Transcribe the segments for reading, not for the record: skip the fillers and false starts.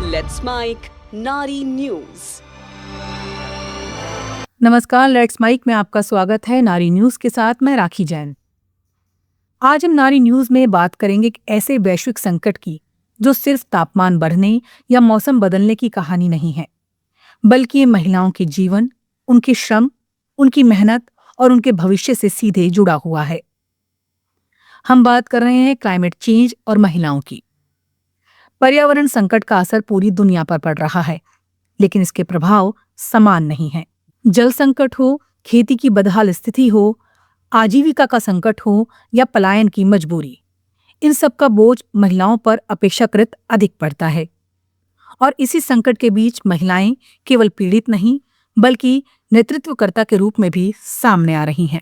Let's Mike Nari News. नमस्कार, let's mic में आपका स्वागत है। नारी न्यूज के साथ मैं राखी जैन। आज हम नारी न्यूज में बात करेंगे एक ऐसे वैश्विक संकट की जो सिर्फ तापमान बढ़ने या मौसम बदलने की कहानी नहीं है, बल्कि ये महिलाओं के जीवन, उनके श्रम, उनकी मेहनत और उनके भविष्य से सीधे जुड़ा हुआ है। हम बात कर रहे हैं क्लाइमेट चेंज और महिलाओं की। पर्यावरण संकट का असर पूरी दुनिया पर पड़ रहा है, लेकिन इसके प्रभाव समान नहीं है। जल संकट हो, खेती की बदहाल स्थिति हो, आजीविका का संकट हो या पलायन की मजबूरी, इन सब का बोझ महिलाओं पर अपेक्षाकृत अधिक पड़ता है। और इसी संकट के बीच महिलाएं केवल पीड़ित नहीं, बल्कि नेतृत्वकर्ता के रूप में भी सामने आ रही हैं।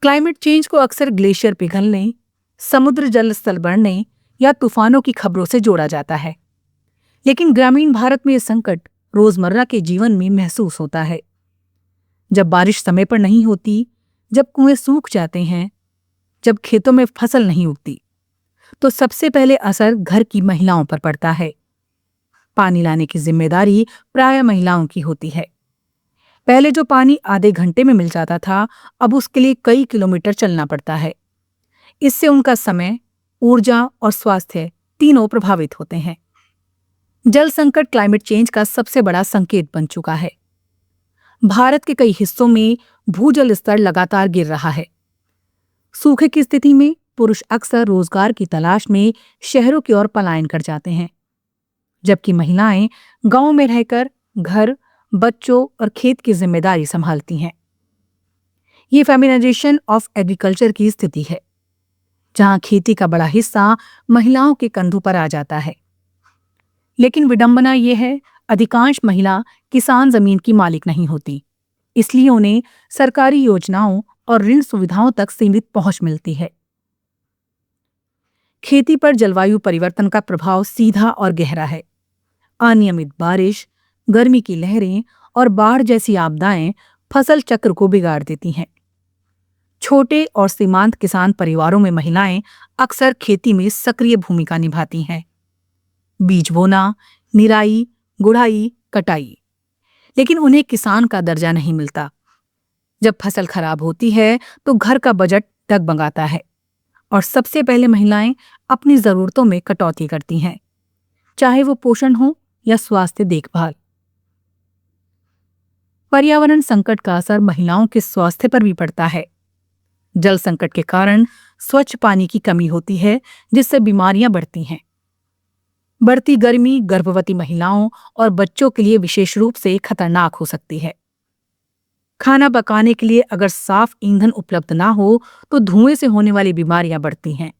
क्लाइमेट चेंज को अक्सर ग्लेशियर पिघलने, समुद्र जल स्तर बढ़ने या तूफानों की खबरों से जोड़ा जाता है, लेकिन ग्रामीण भारत में यह संकट रोजमर्रा के जीवन में महसूस होता है। जब बारिश समय पर नहीं होती, जब कुएं सूख जाते हैं, जब खेतों में फसल नहीं उगती, तो सबसे पहले असर घर की महिलाओं पर पड़ता है। पानी लाने की जिम्मेदारी प्रायः महिलाओं की होती है। पहले जो पानी आधे घंटे में मिल जाता था, अब उसके लिए कई किलोमीटर चलना पड़ता है। इससे उनका समय, ऊर्जा और स्वास्थ्य तीनों प्रभावित होते हैं। जल संकट क्लाइमेट चेंज का सबसे बड़ा संकेत बन चुका है। भारत के कई हिस्सों में भूजल स्तर लगातार गिर रहा है। सूखे की स्थिति में पुरुष अक्सर रोजगार की तलाश में शहरों की ओर पलायन कर जाते हैं, जबकि महिलाएं गांव में रहकर घर, बच्चों और खेत की जिम्मेदारी संभालती हैं। ये फेमिनाइजेशन ऑफ एग्रीकल्चर की स्थिति है, जहां खेती का बड़ा हिस्सा महिलाओं के कंधों पर आ जाता है। लेकिन विडंबना ये है, अधिकांश महिला किसान जमीन की मालिक नहीं होती, इसलिए उन्हें सरकारी योजनाओं और ऋण सुविधाओं तक सीमित पहुंच मिलती है। खेती पर जलवायु परिवर्तन का प्रभाव सीधा और गहरा है। अनियमित बारिश, गर्मी की लहरें और बाढ़ जैसी आपदाएं फसल चक्र को बिगाड़ देती हैं। छोटे और सीमांत किसान परिवारों में महिलाएं अक्सर खेती में सक्रिय भूमिका निभाती हैं। बीज बोना, निराई, गुड़ाई, कटाई, लेकिन उन्हें किसान का दर्जा नहीं मिलता। जब फसल खराब होती है तो घर का बजट डगमगाता है और सबसे पहले महिलाएं अपनी जरूरतों में कटौती करती हैं, चाहे वो पोषण हो या स्वास्थ्य देखभाल। पर्यावरण संकट का असर महिलाओं के स्वास्थ्य पर भी पड़ता है। जल संकट के कारण स्वच्छ पानी की कमी होती है, जिससे बीमारियां बढ़ती हैं। बढ़ती गर्मी गर्भवती महिलाओं और बच्चों के लिए विशेष रूप से खतरनाक हो सकती है। खाना पकाने के लिए अगर साफ ईंधन उपलब्ध ना हो तो धुएं से होने वाली बीमारियां बढ़ती हैं।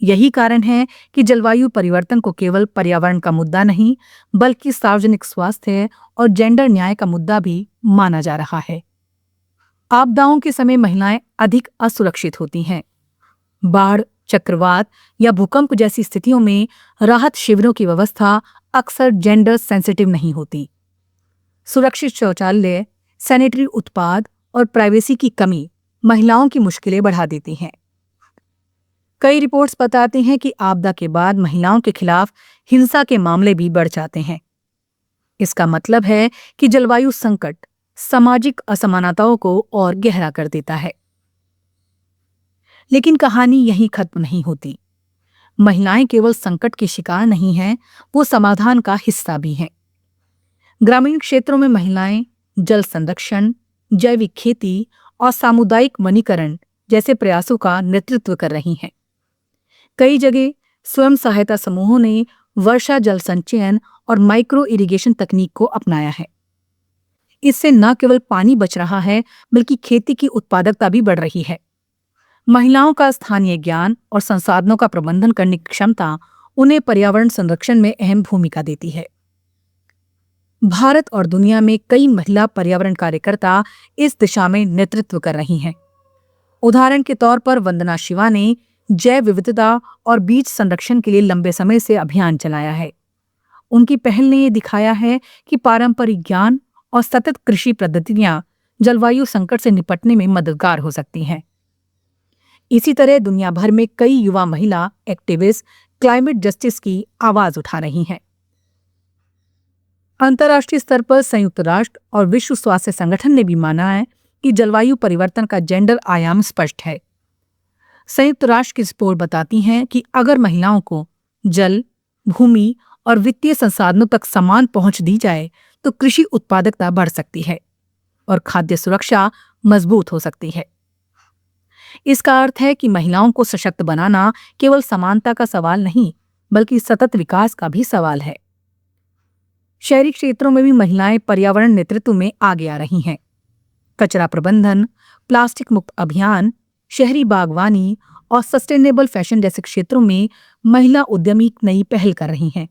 यही कारण है कि जलवायु परिवर्तन को केवल पर्यावरण का मुद्दा नहीं, बल्कि सार्वजनिक स्वास्थ्य और जेंडर न्याय का मुद्दा भी माना जा रहा है। आपदाओं के समय महिलाएं अधिक असुरक्षित होती हैं। बाढ़, चक्रवात या भूकंप जैसी स्थितियों में राहत शिविरों की व्यवस्था अक्सर जेंडर सेंसिटिव नहीं होती। सुरक्षित शौचालय, सैनिटरी उत्पाद और प्राइवेसी की कमी महिलाओं की मुश्किलें बढ़ा देती हैं। कई रिपोर्ट्स बताती हैं कि आपदा के बाद महिलाओं के खिलाफ हिंसा के मामले भी बढ़ जाते हैं। इसका मतलब है कि जलवायु संकट सामाजिक असमानताओं को और गहरा कर देता है। लेकिन कहानी यहीं खत्म नहीं होती। महिलाएं केवल संकट की शिकार नहीं हैं, वो समाधान का हिस्सा भी हैं। ग्रामीण क्षेत्रों में महिलाएं जल संरक्षण, जैविक खेती और सामुदायिक वनीकरण जैसे प्रयासों का नेतृत्व कर रही हैं। कई जगह स्वयं सहायता समूहों ने वर्षा जल संचयन और माइक्रो इरिगेशन तकनीक को अपनाया है। इससे न केवल पानी बच रहा है, बल्कि खेती की उत्पादकता भी बढ़ रही है। महिलाओं का स्थानीय ज्ञान और संसाधनों का प्रबंधन करने की क्षमता उन्हें पर्यावरण संरक्षण में अहम भूमिका देती है। भारत और दुनिया में कई महिला पर्यावरण कार्यकर्ता इस दिशा में नेतृत्व कर रही हैं। उदाहरण के तौर पर वंदना शिवा ने जैव विविधता और बीज संरक्षण के लिए लंबे समय से अभियान चलाया है। उनकी पहल ने यह दिखाया है कि पारंपरिक ज्ञान और सतत कृषि पद्धतियां जलवायु संकट से निपटने में मददगार हो सकती हैं। इसी तरह दुनिया भर में कई युवा महिला एक्टिविस्ट क्लाइमेट जस्टिस की आवाज उठा रही हैं। अंतर्राष्ट्रीय स्तर पर संयुक्त राष्ट्र और विश्व स्वास्थ्य संगठन ने भी माना है कि जलवायु परिवर्तन का जेंडर आयाम स्पष्ट है। संयुक्त राष्ट्र की रिपोर्ट बताती है कि अगर महिलाओं को जल, भूमि और वित्तीय संसाधनों तक समान पहुंच दी जाए तो कृषि उत्पादकता बढ़ सकती है और खाद्य सुरक्षा मजबूत हो सकती है। इसका अर्थ है कि महिलाओं को सशक्त बनाना केवल समानता का सवाल नहीं, बल्कि सतत विकास का भी सवाल है। शहरी क्षेत्रों में भी महिलाएं पर्यावरण नेतृत्व में आगे आ रही हैं। कचरा प्रबंधन, प्लास्टिक मुक्त अभियान, शहरी बागवानी और सस्टेनेबल फैशन जैसे क्षेत्रों में महिला उद्यमी नई पहल कर रही हैं।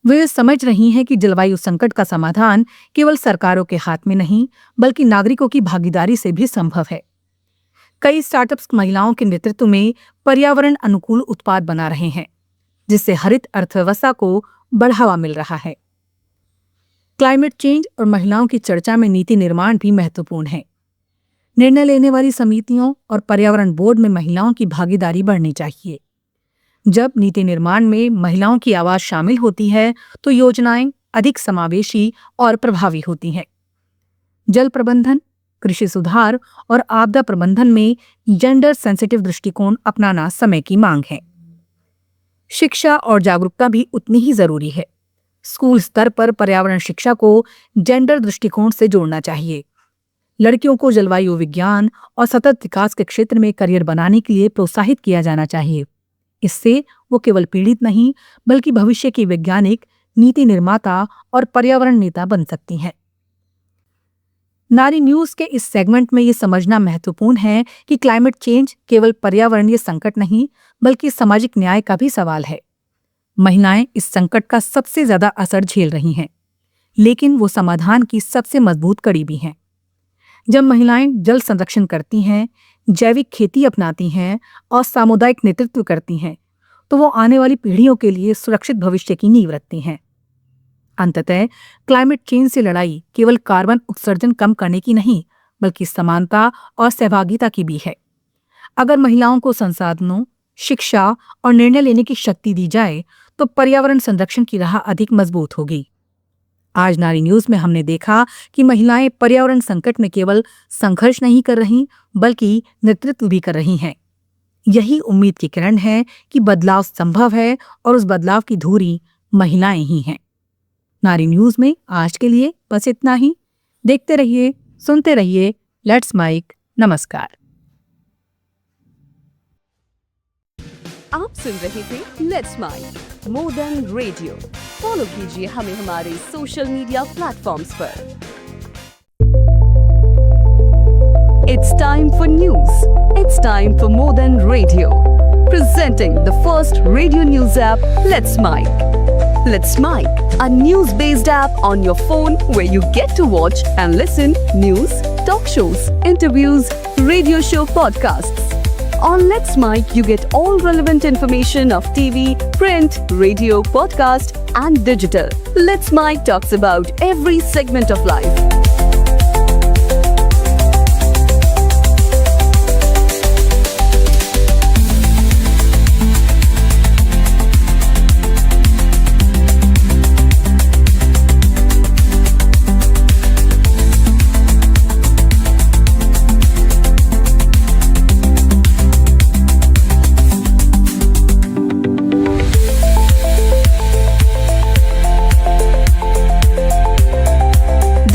वे समझ रही हैं कि जलवायु संकट का समाधान केवल सरकारों के हाथ में नहीं, बल्कि नागरिकों की भागीदारी से भी संभव है। कई स्टार्टअप्स महिलाओं के नेतृत्व में पर्यावरण अनुकूल उत्पाद बना रहे हैं, जिससे हरित अर्थव्यवस्था को बढ़ावा मिल रहा है। क्लाइमेट चेंज और महिलाओं की चर्चा में नीति निर्माण भी महत्वपूर्ण है। निर्णय लेने वाली समितियों और पर्यावरण बोर्ड में महिलाओं की भागीदारी बढ़नी चाहिए। जब नीति निर्माण में महिलाओं की आवाज शामिल होती है तो योजनाएं अधिक समावेशी और प्रभावी होती हैं। जल प्रबंधन, कृषि सुधार और आपदा प्रबंधन में जेंडर सेंसिटिव दृष्टिकोण अपनाना समय की मांग है। शिक्षा और जागरूकता भी उतनी ही जरूरी है। स्कूल स्तर पर पर्यावरण शिक्षा को जेंडर दृष्टिकोण से जोड़ना चाहिए। लड़कियों को जलवायु विज्ञान और सतत विकास के क्षेत्र में करियर बनाने के लिए प्रोत्साहित किया जाना चाहिए। इससे वो केवल पीड़ित नहीं, बल्कि भविष्य की वैज्ञानिक, नीति निर्माता और पर्यावरण नेता बन सकती हैं। नारी न्यूज के इस सेगमेंट में ये समझना महत्वपूर्ण है कि क्लाइमेट चेंज केवल पर्यावरणीय संकट नहीं, बल्कि सामाजिक न्याय का भी सवाल है। महिलाएं इस संकट का सबसे ज्यादा असर झेल रही हैं, लेकिन वो समाधान की सबसे मजबूत कड़ी भी हैं। जब महिलाएं जल संरक्षण करती हैं, जैविक खेती अपनाती हैं और सामुदायिक नेतृत्व करती हैं, तो वो आने वाली पीढ़ियों के लिए सुरक्षित भविष्य की नींव रखती हैं। अंततः क्लाइमेट चेंज से लड़ाई केवल कार्बन उत्सर्जन कम करने की नहीं, बल्कि समानता और सहभागिता की भी है। अगर महिलाओं को संसाधनों, शिक्षा और निर्णय लेने की शक्ति दी जाए तो पर्यावरण संरक्षण की राह अधिक मजबूत होगी। आज नारी न्यूज में हमने देखा कि महिलाएं पर्यावरण संकट में केवल संघर्ष नहीं कर रही, बल्कि नेतृत्व भी कर रही हैं। यही उम्मीद की किरण है कि बदलाव संभव है और उस बदलाव की धुरी महिलाएं ही हैं। नारी न्यूज में आज के लिए बस इतना ही। देखते रहिए, सुनते रहिए। Let's mic. नमस्कार। आप सुन रहे थे let's mic more than radio. Follow कीजिए हमें हमारे सोशल मीडिया प्लेटफॉर्म्स पर। It's time for news. It's time for more than radio. Presenting the first radio news app, Let's Mic. Let's Mic, a news-based app on your phone where you get to watch and listen news, talk shows, interviews, radio show podcasts. On Let's Mic, you get all relevant information of TV, print, radio, podcast, and digital. Let's Mic talks about every segment of life.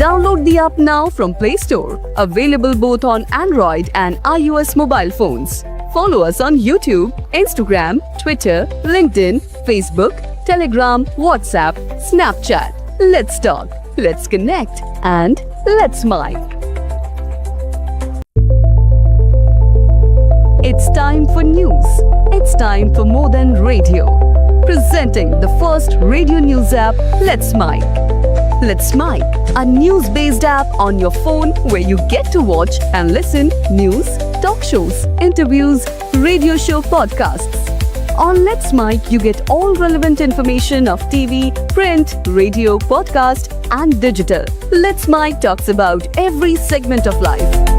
Download the app now from Play Store. Available both on Android and iOS mobile phones. Follow us on YouTube, Instagram, Twitter, LinkedIn, Facebook, Telegram, WhatsApp, Snapchat. Let's talk, let's connect, and let's mic. It's time for news. It's time for more than radio. Presenting the first radio news app, Let's Mic. Let's Mic, a news-based app on your phone where you get to watch and listen news, talk shows, interviews, radio show podcasts. On Let's Mic, you get all relevant information of TV, print, radio, podcast, and digital. Let's Mic talks about every segment of life.